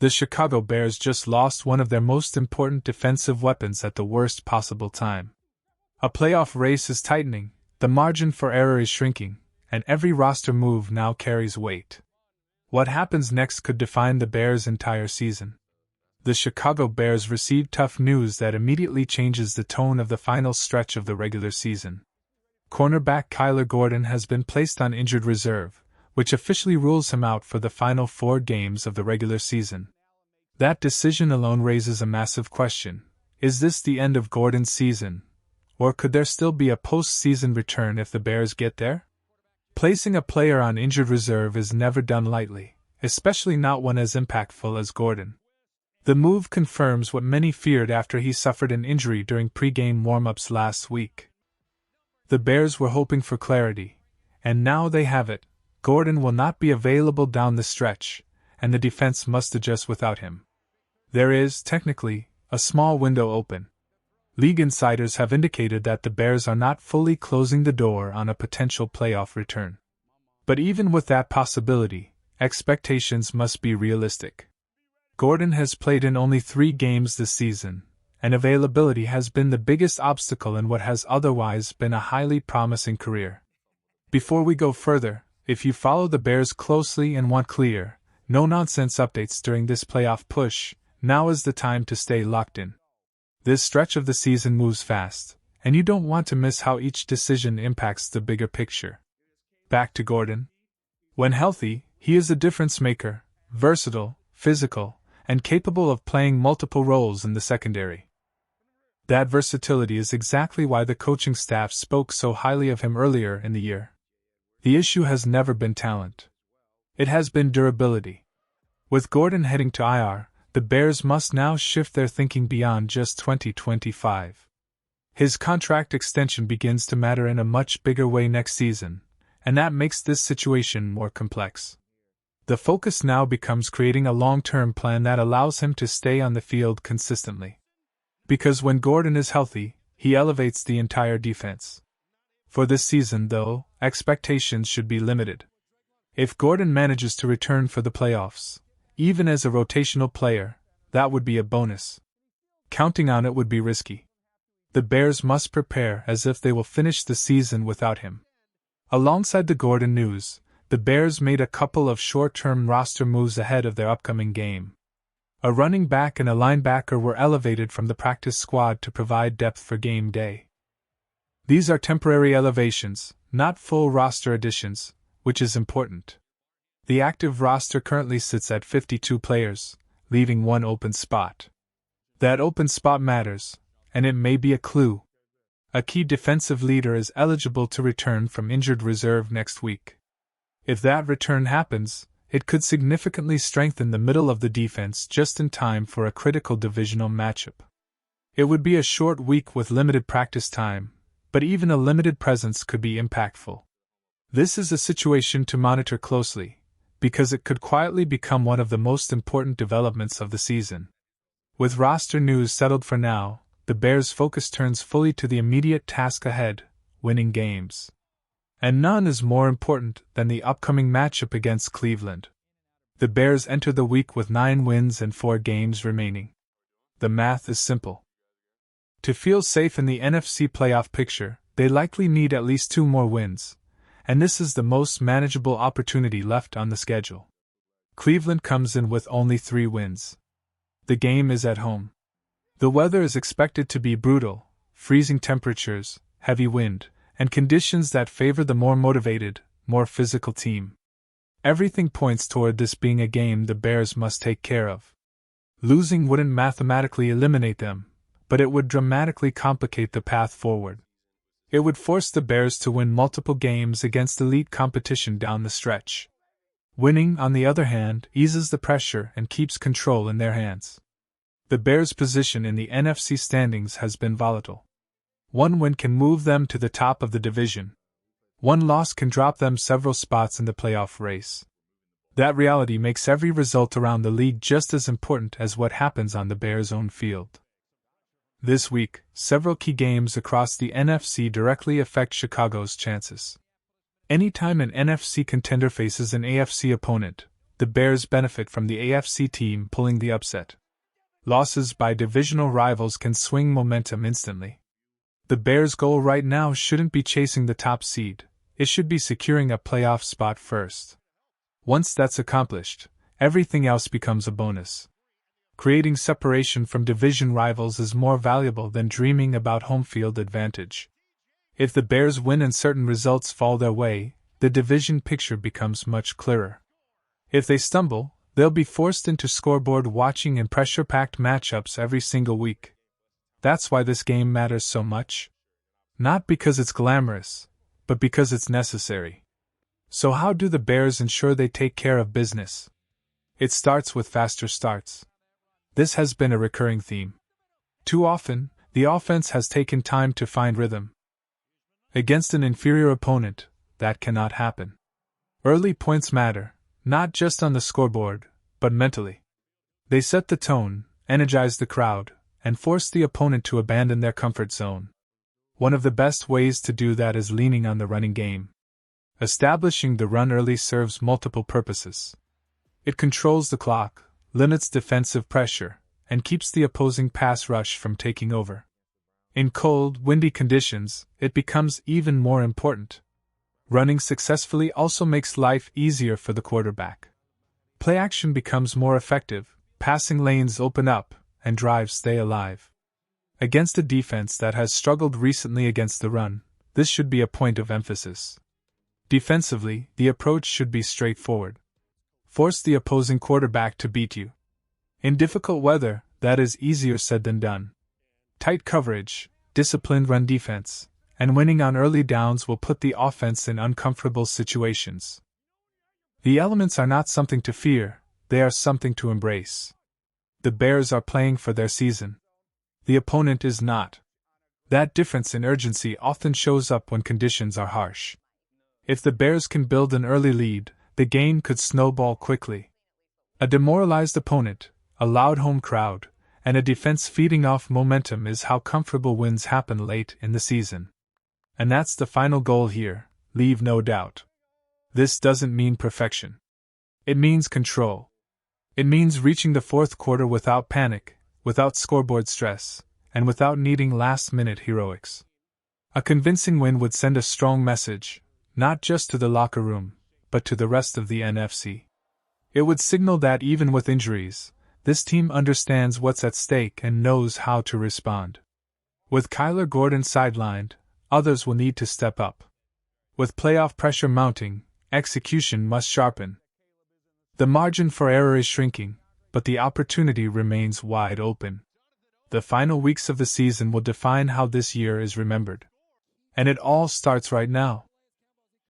The Chicago Bears just lost one of their most important defensive weapons at the worst possible time. A playoff race is tightening, the margin for error is shrinking, and every roster move now carries weight. What happens next could define the Bears' entire season. The Chicago Bears received tough news that immediately changes the tone of the final stretch of the regular season. Cornerback Kyler Gordon has been placed on injured reserve, which officially rules him out for the final 4 games of the regular season. That decision alone raises a massive question. Is this the end of Gordon's season? Or could there still be a post-season return if the Bears get there? Placing a player on injured reserve is never done lightly, especially not one as impactful as Gordon. The move confirms what many feared after he suffered an injury during pre-game warm-ups last week. The Bears were hoping for clarity, and now they have it. Gordon will not be available down the stretch, and the defense must adjust without him. There is, technically, a small window open. League insiders have indicated that the Bears are not fully closing the door on a potential playoff return. But even with that possibility, expectations must be realistic. Gordon has played in only 3 games this season, and availability has been the biggest obstacle in what has otherwise been a highly promising career. Before we go further, if you follow the Bears closely and want clear, no-nonsense updates during this playoff push, now is the time to stay locked in. This stretch of the season moves fast, and you don't want to miss how each decision impacts the bigger picture. Back to Gordon. When healthy, he is a difference maker, versatile, physical, and capable of playing multiple roles in the secondary. That versatility is exactly why the coaching staff spoke so highly of him earlier in the year. The issue has never been talent. It has been durability. With Gordon heading to IR, the Bears must now shift their thinking beyond just 2025. His contract extension begins to matter in a much bigger way next season, and that makes this situation more complex. The focus now becomes creating a long-term plan that allows him to stay on the field consistently. Because when Gordon is healthy, he elevates the entire defense. For this season, though, expectations should be limited. If Gordon manages to return for the playoffs, even as a rotational player, that would be a bonus. Counting on it would be risky. The Bears must prepare as if they will finish the season without him. Alongside the Gordon news, the Bears made a couple of short-term roster moves ahead of their upcoming game. A running back and a linebacker were elevated from the practice squad to provide depth for game day. These are temporary elevations, not full roster additions, which is important. The active roster currently sits at 52 players, leaving 1 open spot. That open spot matters, and it may be a clue. A key defensive leader is eligible to return from injured reserve next week. If that return happens, it could significantly strengthen the middle of the defense just in time for a critical divisional matchup. It would be a short week with limited practice time, but even a limited presence could be impactful. This is a situation to monitor closely, because it could quietly become one of the most important developments of the season. With roster news settled for now, the Bears' focus turns fully to the immediate task ahead, winning games. And none is more important than the upcoming matchup against Cleveland. The Bears enter the week with 9 wins and 4 games remaining. The math is simple. To feel safe in the NFC playoff picture, they likely need at least 2 more wins, and this is the most manageable opportunity left on the schedule. Cleveland comes in with only 3 wins. The game is at home. The weather is expected to be brutal, freezing temperatures, heavy wind, and conditions that favor the more motivated, more physical team. Everything points toward this being a game the Bears must take care of. Losing wouldn't mathematically eliminate them, but it would dramatically complicate the path forward. It would force the Bears to win multiple games against elite competition down the stretch. Winning, on the other hand, eases the pressure and keeps control in their hands. The Bears' position in the NFC standings has been volatile. 1 win can move them to the top of the division. 1 loss can drop them several spots in the playoff race. That reality makes every result around the league just as important as what happens on the Bears' own field. This week, several key games across the NFC directly affect Chicago's chances. Anytime an NFC contender faces an AFC opponent, the Bears benefit from the AFC team pulling the upset. Losses by divisional rivals can swing momentum instantly. The Bears' goal right now shouldn't be chasing the top seed, it should be securing a playoff spot first. Once that's accomplished, everything else becomes a bonus. Creating separation from division rivals is more valuable than dreaming about home field advantage. If the Bears win and certain results fall their way, the division picture becomes much clearer. If they stumble, they'll be forced into scoreboard watching and pressure-packed matchups every single week. That's why this game matters so much. Not because it's glamorous, but because it's necessary. So how do the Bears ensure they take care of business? It starts with faster starts. This has been a recurring theme. Too often, the offense has taken time to find rhythm. Against an inferior opponent, that cannot happen. Early points matter, not just on the scoreboard, but mentally. They set the tone, energize the crowd, and force the opponent to abandon their comfort zone. One of the best ways to do that is leaning on the running game. Establishing the run early serves multiple purposes. It controls the clock, limits defensive pressure, and keeps the opposing pass rush from taking over. In cold, windy conditions, it becomes even more important. Running successfully also makes life easier for the quarterback. Play action becomes more effective, passing lanes open up, and drives stay alive. Against a defense that has struggled recently against the run, this should be a point of emphasis. Defensively, the approach should be straightforward. Force the opposing quarterback to beat you. In difficult weather, that is easier said than done. Tight coverage, disciplined run defense, and winning on early downs will put the offense in uncomfortable situations. The elements are not something to fear, they are something to embrace. The Bears are playing for their season. The opponent is not. That difference in urgency often shows up when conditions are harsh. If the Bears can build an early lead, the game could snowball quickly. A demoralized opponent, a loud home crowd, and a defense feeding off momentum is how comfortable wins happen late in the season. And that's the final goal here, leave no doubt. This doesn't mean perfection. It means control. It means reaching the fourth quarter without panic, without scoreboard stress, and without needing last-minute heroics. A convincing win would send a strong message, not just to the locker room, but to the rest of the NFC. It would signal that even with injuries, this team understands what's at stake and knows how to respond. With Kyler Gordon sidelined, others will need to step up. With playoff pressure mounting, execution must sharpen. The margin for error is shrinking, but the opportunity remains wide open. The final weeks of the season will define how this year is remembered. And it all starts right now.